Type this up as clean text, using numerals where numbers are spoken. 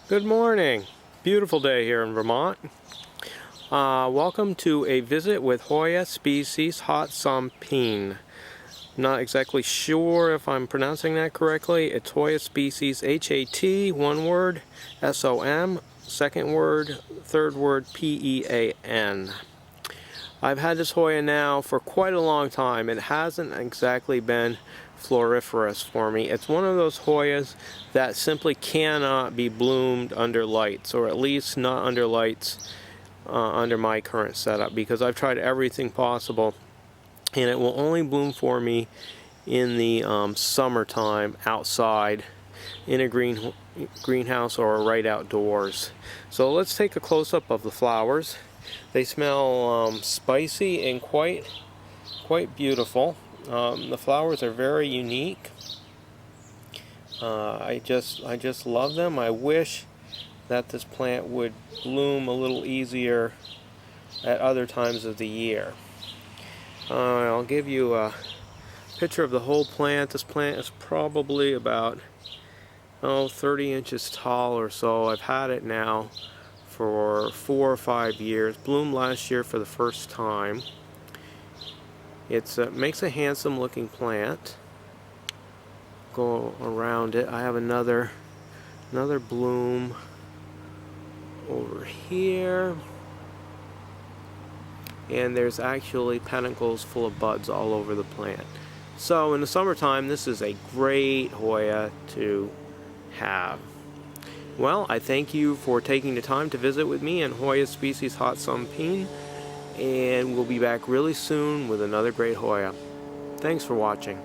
Good morning. Beautiful day here in Vermont. Welcome to a visit with Hoya species hot Som Paen. Not exactly sure if I'm pronouncing that correctly. It's Hoya species H-A-T, one word, S-O-M, second word, third word, P-E-A-N. I've had this Hoya now for quite a long time. It hasn't exactly been floriferous for me. It's one of those Hoyas that simply cannot be bloomed under lights, or at least not under lights under my current setup, because I've tried everything possible, and it will only bloom for me in the summertime outside in a greenhouse or right outdoors. So let's take a close-up of the flowers. They smell spicy and quite beautiful. The flowers are very unique. I just love them. I wish that this plant would bloom a little easier at other times of the year. I'll give you a picture of the whole plant. This plant is probably about 30 inches tall or so. I've had it now for 4 or 5 years. Bloomed last year for the first time. It makes a handsome looking plant. Go around it. I have another bloom over here, and there's actually peduncles full of buds all over the plant. So in the summertime, this is a great Hoya to have. Well, I thank you for taking the time to visit with me in Hoya species hot Som Paen, and we'll be back really soon with another great Hoya. Thanks for watching.